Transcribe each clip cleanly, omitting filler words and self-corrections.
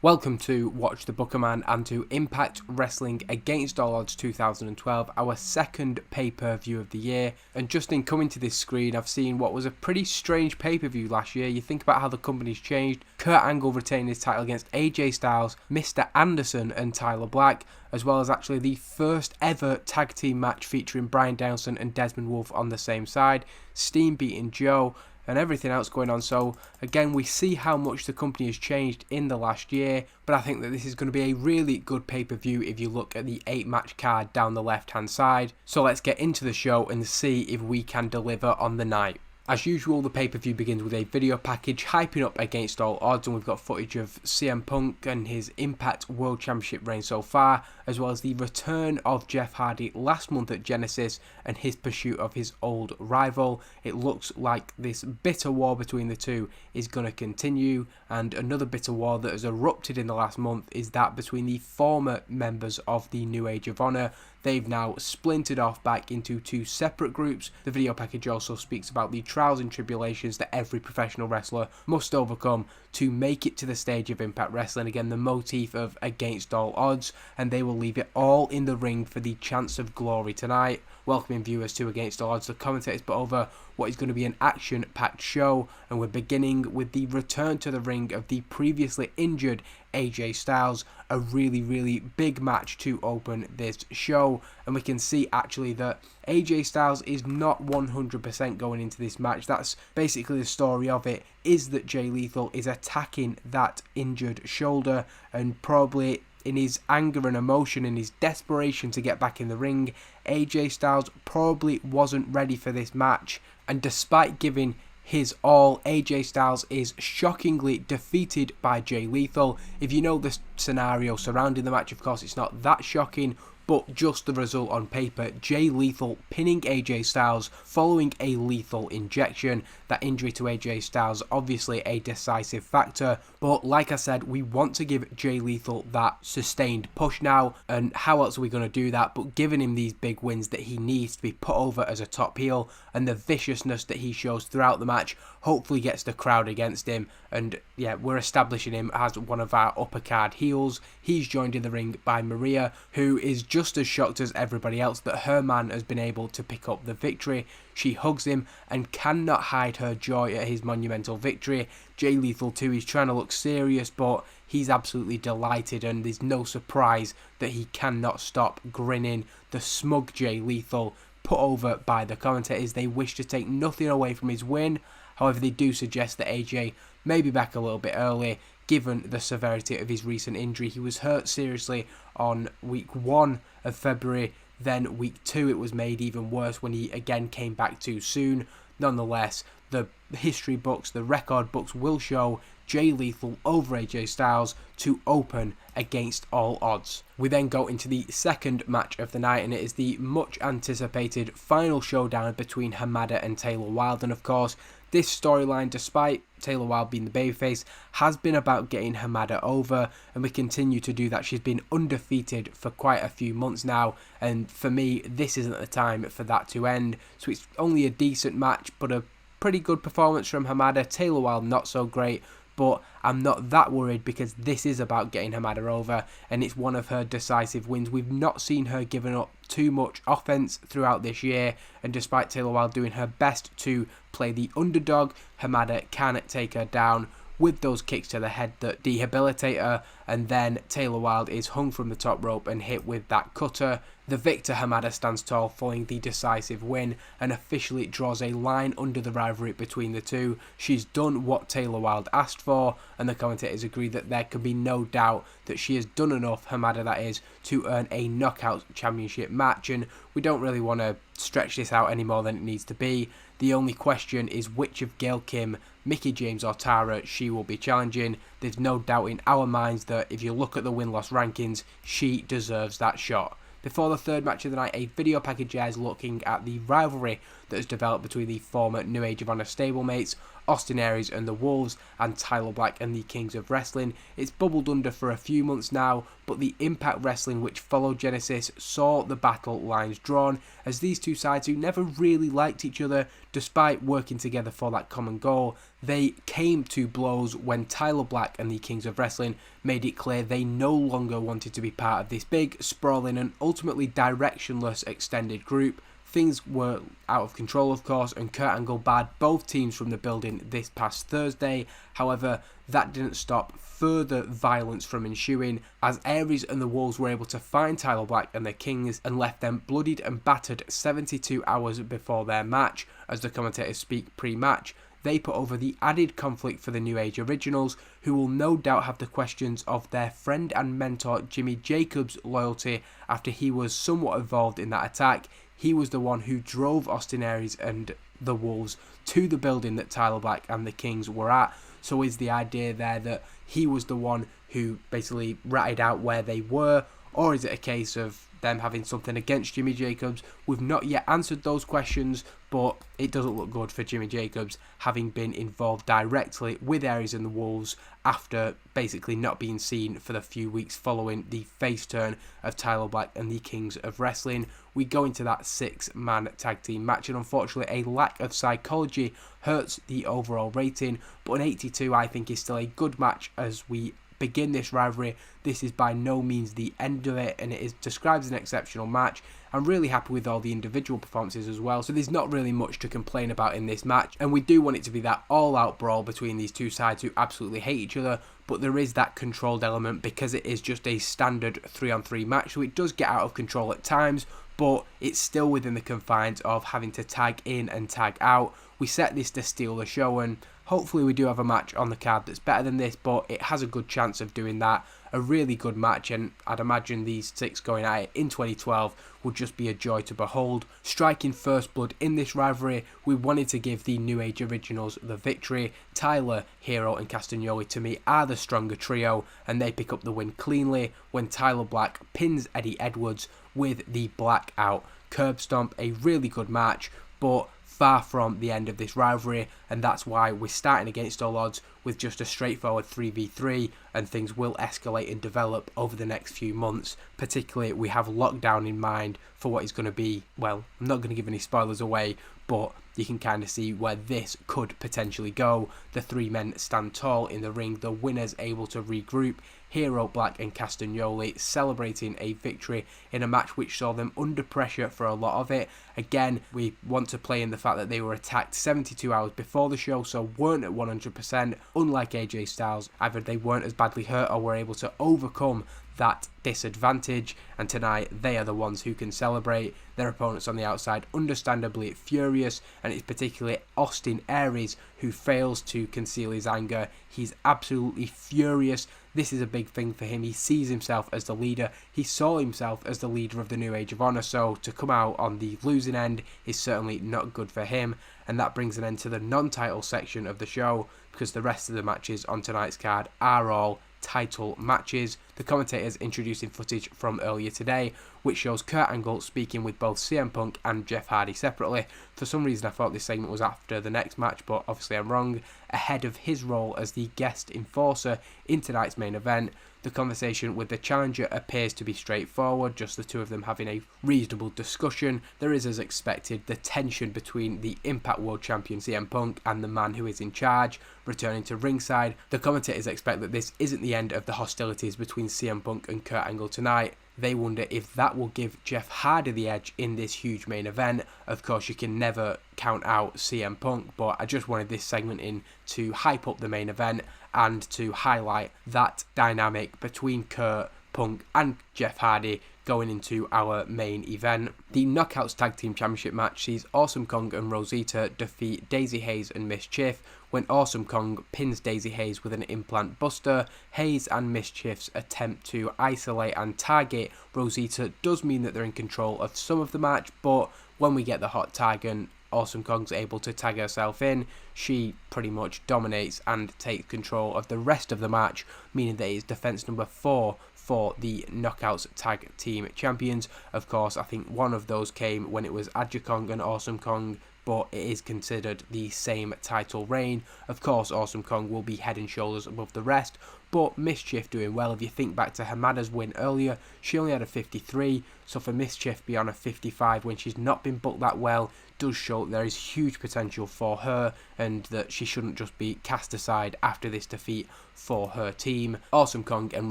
Welcome to Watch the Booker Man and to Impact Wrestling Against All Odds 2012, our second pay-per-view of the year. And just in coming to this screen, I've seen what was a pretty strange pay-per-view last year. You think about how the company's changed. Kurt Angle retained his title against AJ Styles, Mr. Anderson and Tyler Black, as well as actually the first ever tag team match featuring Bryan Danielson and Desmond Wolfe on the same side, Steen beating Joe, and everything else going on. So again, we see how much the company has changed in the last year, but I think that this is going to be a really good pay-per-view if you look at the 8-match card down the left hand side. So let's get into the show and see if we can deliver on the night. As usual, the pay-per-view begins with a video package hyping up Against All Odds, and we've got footage of CM Punk and his Impact World Championship reign so far, as well as the return of Jeff Hardy last month at Genesis and his pursuit of his old rival. It looks like this bitter war between the two is going to continue, and another bitter war that has erupted in the last month is that between the former members of the New Age of Honor. They've now splintered off back into two separate groups. The video package also speaks about the trials and tribulations that every professional wrestler must overcome to make it to the stage of Impact Wrestling. Again, the motif of Against All Odds, and they will leave it all in the ring for the chance of glory tonight. Welcoming viewers to Against All Odds, the commentators put over what is going to be an action-packed show, and we're beginning with the return to the ring of the previously injured AJ Styles, a really big match to open this show. And we can see actually that AJ Styles is not 100% going into this match. That's basically the story of it, is that Jay Lethal is attacking that injured shoulder, and probably in his anger and emotion and his desperation to get back in the ring, AJ Styles probably wasn't ready for this match, and despite giving his all, AJ Styles is shockingly defeated by Jay Lethal. If you know the scenario surrounding the match, of course it's not that shocking, but just the result on paper, Jay Lethal pinning AJ Styles following a lethal injection. That injury to AJ Styles obviously a decisive factor, but like I said, we want to give Jay Lethal that sustained push now, and how else are we going to do that but giving him these big wins that he needs to be put over as a top heel, and the viciousness that he shows throughout the match hopefully gets the crowd against him. And yeah, we're establishing him as one of our upper card heels. He's joined in the ring by Maria, who is just as shocked as everybody else that her man has been able to pick up the victory. She hugs him and cannot hide her joy at his monumental victory. Jay Lethal too, he's trying to look serious, but he's absolutely delighted, and there's no surprise that he cannot stop grinning. The smug Jay Lethal put over by the commentators. They wish to take nothing away from his win. However, they do suggest that AJ may be back a little bit early, given the severity of his recent injury. He was hurt seriously on week 1 of February, then week 2 it was made even worse when he again came back too soon. Nonetheless, the history books, the record books will show Jay Lethal over AJ Styles to open Against All Odds. We then go into the second match of the night, and it is the much anticipated final showdown between Hamada and Taylor Wilde. And of course, this storyline, despite Taylor Wilde being the babyface, has been about getting Hamada over, and we continue to do that. She's been undefeated for quite a few months now, and for me, this isn't the time for that to end. So it's only a decent match, but a pretty good performance from Hamada. Taylor Wilde not so great, but I'm not that worried because this is about getting Hamada over, and it's one of her decisive wins. We've not seen her giving up too much offense throughout this year, and despite Taylor Wilde doing her best to play the underdog, Hamada can take her down with those kicks to the head that debilitate her, and then Taylor Wilde is hung from the top rope and hit with that cutter. The victor, Hamada, stands tall following the decisive win and officially draws a line under the rivalry between the two. She's done what Taylor Wilde asked for, and the commentators agree that there can be no doubt that she has done enough, Hamada that is, to earn a knockout championship match, and we don't really want to stretch this out any more than it needs to be. The only question is which of Gail Kim, Mickie James or Tara she will be challenging. There's no doubt in our minds that if you look at the win-loss rankings, she deserves that shot. Before the third match of the night, a video package airs looking at the rivalry that has developed between the former New Age of Honor stablemates, Austin Aries and the Wolves, and Tyler Black and the Kings of Wrestling. It's bubbled under for a few months now, but the Impact Wrestling which followed Genesis saw the battle lines drawn, as these two sides, who never really liked each other despite working together for that common goal, they came to blows when Tyler Black and the Kings of Wrestling made it clear they no longer wanted to be part of this big, sprawling and ultimately directionless extended group. Things were out of control, of course, and Kurt Angle barred both teams from the building this past Thursday. However, that didn't stop further violence from ensuing, as Aries and the Wolves were able to find Tyler Black and the Kings and left them bloodied and battered 72 hours before their match. As the commentators speak pre-match, they put over the added conflict for the New Age Originals, who will no doubt have the questions of their friend and mentor Jimmy Jacobs' loyalty after he was somewhat involved in that attack. He was the one who drove Austin Aries and the Wolves to the building that Tyler Black and the Kings were at. So is the idea there that he was the one who basically ratted out where they were, or is it a case of them having something against Jimmy Jacobs? We've not yet answered those questions, but it doesn't look good for Jimmy Jacobs having been involved directly with Aries and the Wolves after basically not being seen for the few weeks following the face turn of Tyler Black and the Kings of Wrestling. We go into that 6-man tag team match, and unfortunately a lack of psychology hurts the overall rating, but an 82 I think is still a good match as we begin this rivalry. This is by no means the end of it, and it is described as an exceptional match. I'm really happy with all the individual performances as well, so there's not really much to complain about in this match, and we do want it to be that all-out brawl between these two sides who absolutely hate each other, but there is that controlled element because it is just a standard 3-on-3 match, so it does get out of control at times, but it's still within the confines of having to tag in and tag out. We set this to steal the show, and hopefully we do have a match on the card that's better than this, but it has a good chance of doing that. A really good match, and I'd imagine these 6 going at it in 2012 would just be a joy to behold. Striking first blood in this rivalry, we wanted to give the New Age Originals the victory. Tyler, Hero and Castagnoli to me are the stronger trio, and they pick up the win cleanly when Tyler Black pins Eddie Edwards with the Blackout Curb Stomp. A really good match, but far from the end of this rivalry, and that's why we're starting against all odds with just a straightforward 3v3, and things will escalate and develop over the next few months. Particularly, we have Lockdown in mind for what is going to be, well, I'm not going to give any spoilers away, but you can kind of see where this could potentially go. The 3 men stand tall in the ring, the winners able to regroup. Hero, Black and Castagnoli celebrating a victory in a match which saw them under pressure for a lot of it. Again, we want to play in the fact that they were attacked 72 hours before the show, so weren't at 100%, unlike AJ Styles. Either they weren't as badly hurt or were able to overcome that disadvantage, and tonight they are the ones who can celebrate. Their opponents on the outside understandably furious, and it's particularly Austin Aries who fails to conceal his anger. He's absolutely furious. This is a big thing for him. He sees himself as the leader. He saw himself as the leader of the New Age of Honor, so to come out on the losing end is certainly not good for him. And that brings an end to the non-title section of the show, because the rest of the matches on tonight's card are all title matches. The commentators introducing footage from earlier today, which shows Kurt Angle speaking with both CM Punk and Jeff Hardy separately. For some reason I thought this segment was after the next match, but obviously I'm wrong. Ahead of his role as the guest enforcer in tonight's main event, the conversation with the challenger appears to be straightforward, just the two of them having a reasonable discussion. There is, as expected, the tension between the Impact World Champion CM Punk and the man who is in charge returning to ringside. The commentators expect that this isn't the end of the hostilities between CM Punk and Kurt Angle tonight. They wonder if that will give Jeff Hardy the edge in this huge main event. Of course, you can never count out CM Punk, but I just wanted this segment in to hype up the main event and to highlight that dynamic between Kurt, Punk and Jeff Hardy going into our main event. The Knockouts Tag Team Championship match sees Awesome Kong and Rosita defeat Daizee, Haze and MsChif when Awesome Kong pins Daizee Haze with an implant buster. Haze and MsChif's attempt to isolate and target Rosita does mean that they're in control of some of the match, but when we get the hot tag and Awesome Kong's able to tag herself in, she pretty much dominates and takes control of the rest of the match, meaning that it is defense number 4 for the Knockouts Tag Team Champions. Of course, I think one of those came when it was Adja Kong and Awesome Kong but it is considered the same title reign. Of course, Awesome Kong will be head and shoulders above the rest, but MsChif doing well. If you think back to Hamada's win earlier, she only had a 53, so for MsChif be on a 55 when she's not been booked that well does show there is huge potential for her, and that she shouldn't just be cast aside after this defeat for her team. Awesome Kong and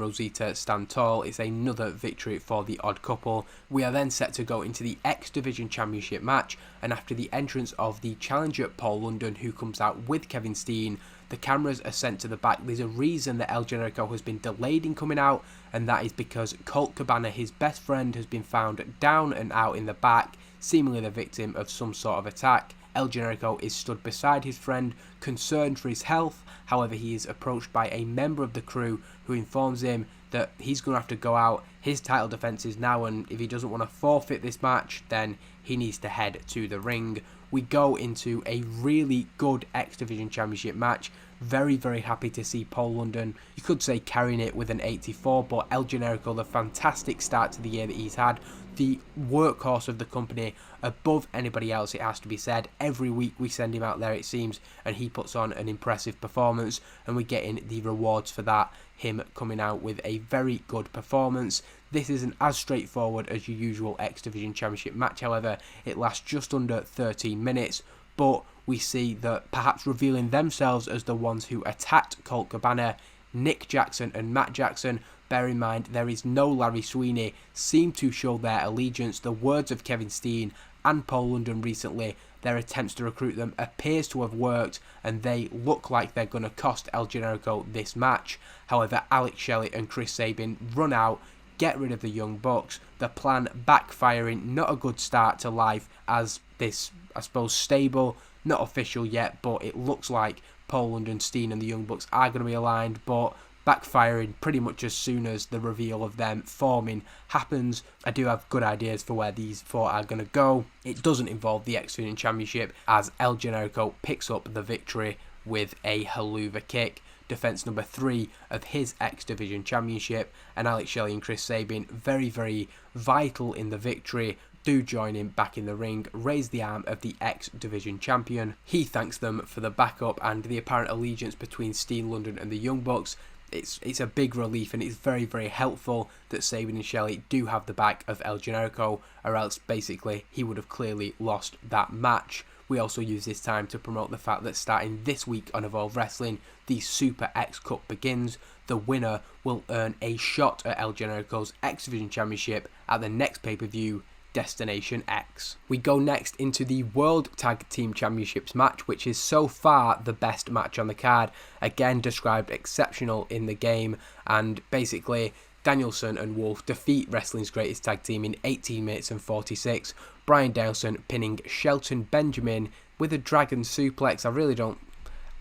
Rosita stand tall. It's another victory for the odd couple. We are then set to go into the X Division Championship match, and after the entrance of the challenger Paul London, who comes out with Kevin Steen, the cameras are sent to the back. There's a reason that El Generico has been delayed in coming out, and that is because Colt Cabana, his best friend, has been found down and out in the back, seemingly the victim of some sort of attack. El Generico is stood beside his friend, concerned for his health. However, he is approached by a member of the crew who informs him that he's going to have to go out. His title defense is now, and if he doesn't want to forfeit this match, then he needs to head to the ring. We go into a really good X Division Championship match. Very, very happy to see Paul London, you could say, carrying it with an 84, but El Generico, the fantastic start to the year that he's had, the workhorse of the company, above anybody else, it has to be said. Every week we send him out there, it seems, and he puts on an impressive performance, and we're getting the rewards for that, him coming out with a very good performance. This isn't as straightforward as your usual X Division Championship match, however. It lasts just under 13 minutes, but we see that perhaps revealing themselves as the ones who attacked Colt Cabana, Nick Jackson and Matt Jackson. Bear in mind, there is no Larry Sweeney, seem to show their allegiance. The words of Kevin Steen and Paul London recently, their attempts to recruit them appears to have worked, and they look like they're going to cost El Generico this match. However, Alex Shelley and Chris Sabin run out, get rid of the Young Bucks, the plan backfiring. Not a good start to life as this, I suppose, stable, not official yet, but it looks like Paul London, Steen and the Young Bucks are going to be aligned, but backfiring pretty much as soon as the reveal of them forming happens. I do have good ideas for where these four are going to go. It doesn't involve the X Division Championship, as El Generico picks up the victory with a haluva kick. Defense number 3 of his X Division Championship, and Alex Shelley and Chris Sabin, very, very vital in the victory, do join him back in the ring, raise the arm of the X Division Champion. He thanks them for the backup and the apparent allegiance between Steen, London and the Young Bucks. It's a big relief, and it's very, very helpful that Sabin and Shelley do have the back of El Generico, or else basically he would have clearly lost that match. We also use this time to promote the fact that starting this week on Evolve Wrestling, the Super X Cup begins. The winner will earn a shot at El Generico's X Division Championship at the next pay-per-view, Destination X. We go next into the World Tag Team Championships match, which is so far the best match on the card. Again, described exceptional in the game, and basically Danielson and Wolfe defeat wrestling's greatest tag team in 18 minutes and 46. Bryan Danielson pinning Shelton Benjamin with a dragon suplex.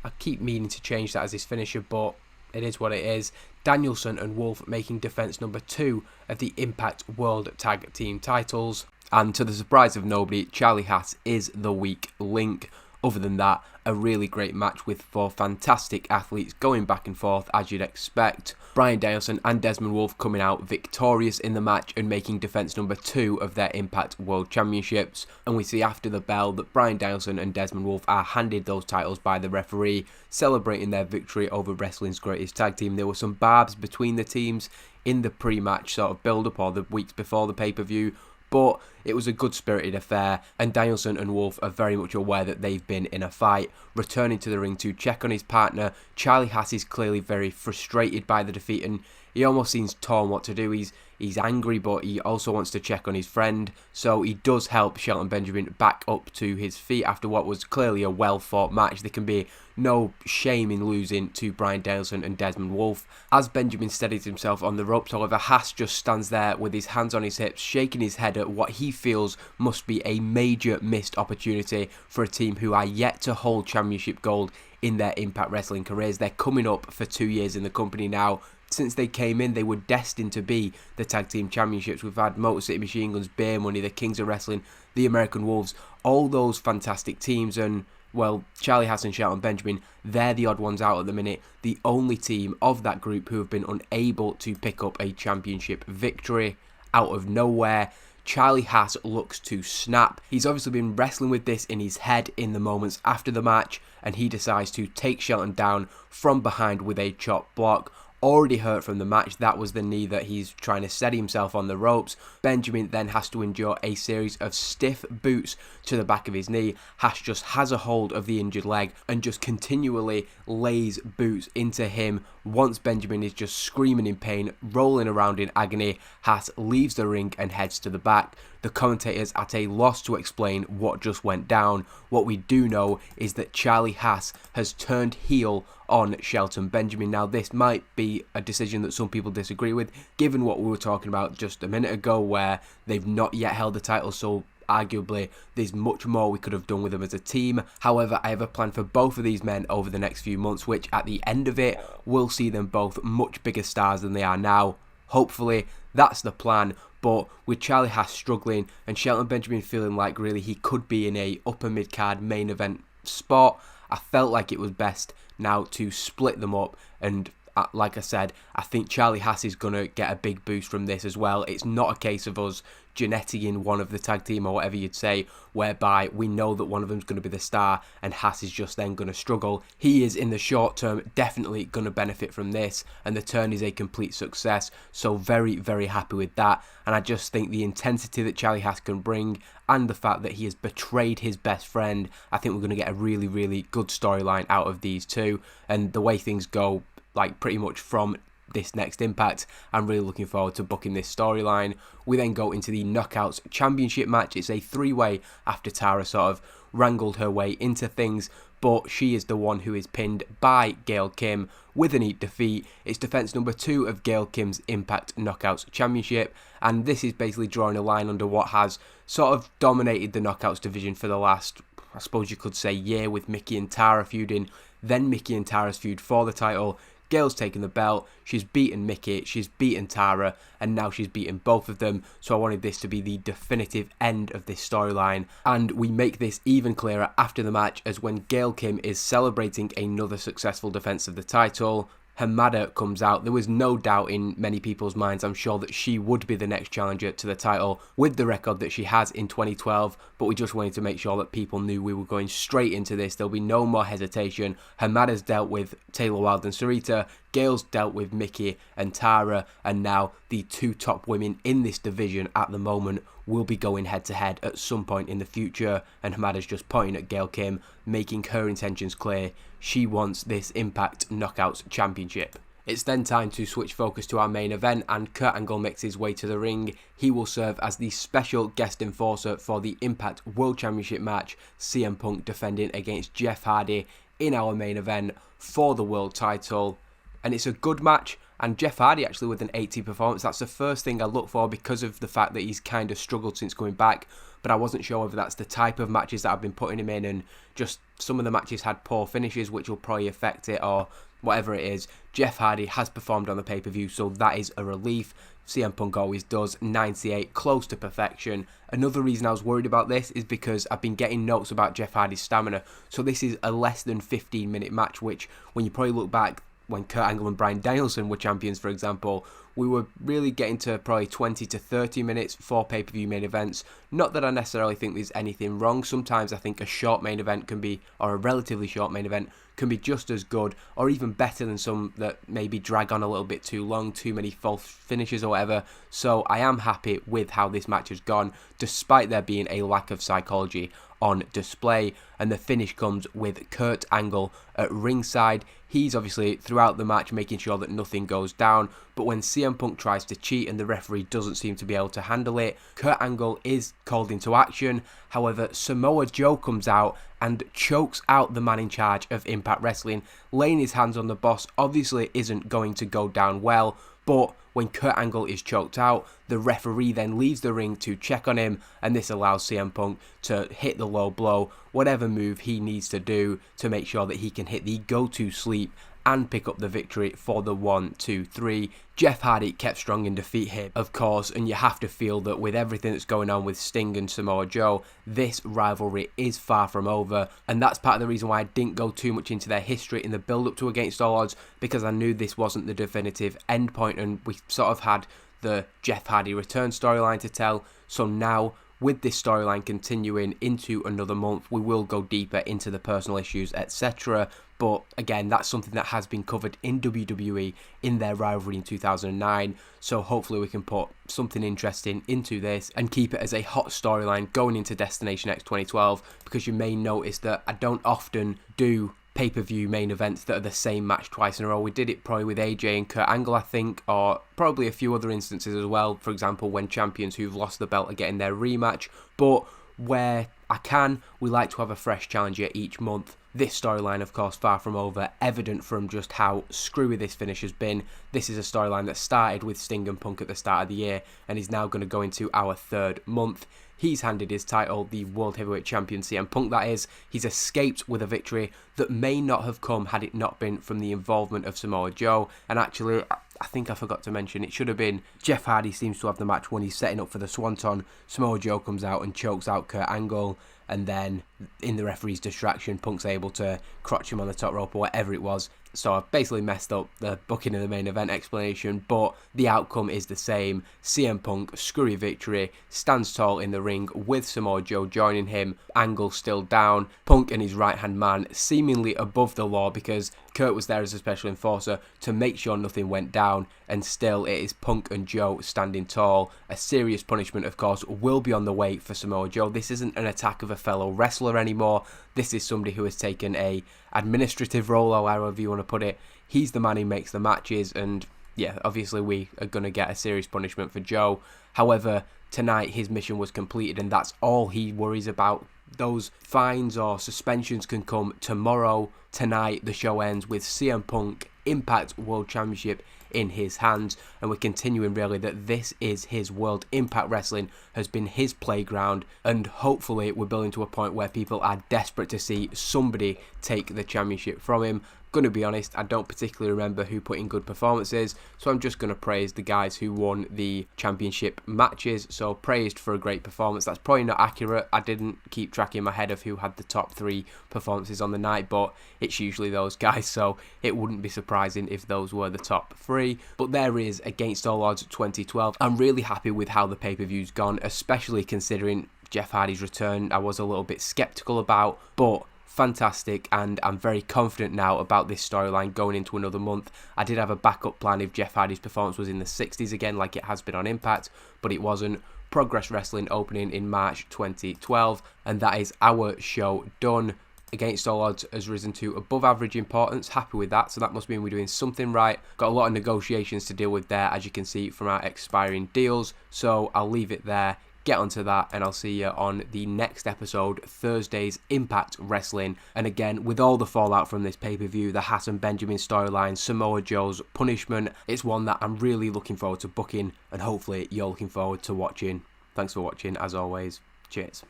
I keep meaning to change that as his finisher, but it is what it is. Danielson and Wolfe making defense number 2 of the Impact World Tag Team titles. And to the surprise of nobody, Charlie Haas is the weak link. Other than that, a really great match with 4 fantastic athletes going back and forth as you'd expect. Bryan Danielson and Desmond Wolfe coming out victorious in the match and making defense number 2 of their Impact World Championships. And we see after the bell that Bryan Danielson and Desmond Wolfe are handed those titles by the referee, celebrating their victory over wrestling's greatest tag team. There were some barbs between the teams in the pre-match sort of build-up or the weeks before the pay-per-view, but it was a good spirited affair, and Danielson and Wolfe are very much aware that they've been in a fight. Returning to the ring to check on his partner, Charlie Haas is clearly very frustrated by the defeat, and he almost seems torn what to do. He's angry, but he also wants to check on his friend, so he does help Shelton Benjamin back up to his feet after what was clearly a well-fought match. There can be no shame in losing to Bryan Danielson and Desmond Wolfe. As Benjamin steadies himself on the ropes, however, Haas just stands there with his hands on his hips, shaking his head at what he feels must be a major missed opportunity for a team who are yet to hold championship gold in their Impact Wrestling careers. They're coming up for 2 years in the company now. Since they came in, they were destined to be the Tag Team Championships. We've had Motor City Machine Guns, Beer Money, the Kings of Wrestling, the American Wolves, all those fantastic teams, and well, Charlie Haas and Shelton Benjamin, they're the odd ones out at the minute. The only team of that group who have been unable to pick up a championship victory out of nowhere. Charlie Haas looks to snap. He's obviously been wrestling with this in his head in the moments after the match, and he decides to take Shelton down from behind with a chop block. Already hurt from the match, that was the knee that he's trying to steady himself on the ropes. Benjamin then has to endure a series of stiff boots to the back of his knee. Haas just has a hold of the injured leg and just continually lays boots into him. Once Benjamin is just screaming in pain, rolling around in agony, Haas leaves the ring and heads to the back. The commentators at a loss to explain what just went down. What we do know is that Charlie Haas has turned heel on Shelton Benjamin. Now, this might be a decision that some people disagree with, given what we were talking about just a minute ago, where they've not yet held the title, so arguably there's much more we could have done with them as a team. However, I have a plan for both of these men over the next few months, which at the end of it will see them both much bigger stars than they are now. Hopefully that's the plan. But with Charlie Haas struggling and Shelton Benjamin feeling like really he could be in a upper mid-card main event spot, I felt like it was best now to split them up. And like I said, I think Charlie Haas is going to get a big boost from this as well. It's not a case of us geneting one of the tag team or whatever you'd say, whereby we know that one of them's going to be the star and Haas is just then going to struggle. He is in the short term definitely going to benefit from this, and the turn is a complete success, so very, very happy with that. And I just think the intensity that Charlie Haas can bring and the fact that he has betrayed his best friend, I think we're going to get a really, really good storyline out of these two. And the way things go, like pretty much from this next Impact, I'm really looking forward to booking this storyline. We then go into the Knockouts Championship match. It's a three-way after Tara sort of wrangled her way into things, but she is the one who is pinned by Gail Kim with a neat defeat. It's defense number 2 of Gail Kim's Impact Knockouts Championship, and this is basically drawing a line under what has sort of dominated the Knockouts division for the last, I suppose you could say, year, with Mickie and Tara feuding, then Mickie and Tara's feud for the title. Gail's taken the belt, she's beaten Mickie, she's beaten Tara, and now she's beaten both of them, so I wanted this to be the definitive end of this storyline. And we make this even clearer after the match, as when Gail Kim is celebrating another successful defense of the title, her mother comes out. There was no doubt in many people's minds, I'm sure, that she would be the next challenger to the title with the record that she has in 2012, but we just wanted to make sure that people knew we were going straight into this. There'll be no more hesitation. Her mother's dealt with Taylor Wilde and Rosita, Gail's dealt with Mickie and Tara, and now the two top women in this division at the moment will be going head to head at some point in the future, and Hamada's just pointing at Gail Kim, making her intentions clear. She wants this Impact Knockouts Championship. It's then time to switch focus to our main event, and Kurt Angle makes his way to the ring. He will serve as the special guest enforcer for the Impact World Championship match, CM Punk defending against Jeff Hardy in our main event for the world title. And it's a good match, and Jeff Hardy actually with an 80 performance. That's the first thing I look for because of the fact that he's kind of struggled since coming back, but I wasn't sure whether that's the type of matches that I've been putting him in, and just some of the matches had poor finishes which will probably affect it, or whatever it is. Jeff Hardy has performed on the pay-per-view, so that is a relief. CM Punk always does. 98, close to perfection. Another reason I was worried about this is because I've been getting notes about Jeff Hardy's stamina, so this is a less than 15 minute match, which when you probably look back when Kurt Angle and Bryan Danielson were champions, for example, we were really getting to probably 20 to 30 minutes for pay-per-view main events. Not that I necessarily think there's anything wrong. Sometimes I think a short main event can be, or a relatively short main event, can be just as good or even better than some that maybe drag on a little bit too long, too many false finishes or whatever. So I am happy with how this match has gone, despite there being a lack of psychology on display. And the finish comes with Kurt Angle at ringside. He's obviously throughout the match making sure that nothing goes down, but when CM Punk tries to cheat and the referee doesn't seem to be able to handle it, Kurt Angle is called into action. However, Samoa Joe comes out and chokes out the man in charge of Impact Wrestling. Laying his hands on the boss obviously isn't going to go down well, but when Kurt Angle is choked out, the referee then leaves the ring to check on him, and this allows CM Punk to hit the low blow, whatever move he needs to do to make sure that he can hit the go-to sleep and pick up the victory for the 1, 2, 3. Jeff Hardy kept strong in defeat here, of course, and you have to feel that with everything that's going on with Sting and Samoa Joe, this rivalry is far from over, and that's part of the reason why I didn't go too much into their history in the build-up to Against All Odds, because I knew this wasn't the definitive endpoint, and we sort of had the Jeff Hardy return storyline to tell. So now, with this storyline continuing into another month, we will go deeper into the personal issues, etc. But again, that's something that has been covered in WWE in their rivalry in 2009. So hopefully we can put something interesting into this and keep it as a hot storyline going into Destination X 2012. Because you may notice that I don't often do pay-per-view main events that are the same match twice in a row. We did it probably with AJ and Kurt Angle, I think, or probably a few other instances as well. For example, when champions who've lost the belt are getting their rematch. But where I can, we like to have a fresh challenger each month. This storyline, of course, far from over, evident from just how screwy this finish has been. This is a storyline that started with Sting and Punk at the start of the year and is now going to go into our third month. He's handed his title, the World Heavyweight Champion CM Punk that is. He's escaped with a victory that may not have come had it not been from the involvement of Samoa Joe. And actually, I think I forgot to mention, it should have been Jeff Hardy seems to have the match when he's setting up for the Swanton. Samoa Joe comes out and chokes out Kurt Angle. And then, in the referee's distraction, Punk's able to crotch him on the top rope or whatever it was. So I've basically messed up the booking of the main event explanation, but the outcome is the same. CM Punk, screwy victory, stands tall in the ring with Samoa Joe joining him. Angle still down. Punk and his right-hand man seemingly above the law because Kurt was there as a special enforcer to make sure nothing went down. And still, it is Punk and Joe standing tall. A serious punishment, of course, will be on the way for Samoa Joe. This isn't an attack of a fellow wrestler anymore. This is somebody who has taken a administrative role, or however you want to put it. He's the man who makes the matches, and yeah, obviously we are going to get a serious punishment for Joe. However, tonight his mission was completed, and that's all he worries about. Those fines or suspensions can come tomorrow. Tonight the show ends with CM Punk Impact World Championship in his hands, and we're continuing really that this is his world. Impact Wrestling has been his playground, and hopefully we're building to a point where people are desperate to see somebody take the championship from him. Gonna be honest, I don't particularly remember who put in good performances, so I'm just gonna praise the guys who won the championship matches. So praised for a great performance. That's probably not accurate. I didn't keep track in my head of who had the top 3 performances on the night, but it's usually those guys, so it wouldn't be surprising if those were the top 3. But there is Against All Odds 2012. I'm really happy with how the pay-per-view's gone, especially considering Jeff Hardy's return I was a little bit skeptical about, but fantastic, and I'm very confident now about this storyline going into another month. I did have a backup plan if Jeff Hardy's performance was in the 60s again like it has been on Impact, but it wasn't. Progress Wrestling opening in March 2012, and that is our show done. Against All Odds has risen to above average importance. Happy with that, so that must mean we're doing something right. Got a lot of negotiations to deal with there, as you can see from our expiring deals, so I'll leave it there. Get onto that, and I'll see you on the next episode, Thursday's Impact Wrestling. And again, with all the fallout from this pay-per-view, the Hassan Benjamin storyline, Samoa Joe's punishment, it's one that I'm really looking forward to booking, and hopefully you're looking forward to watching. Thanks for watching, as always. Cheers.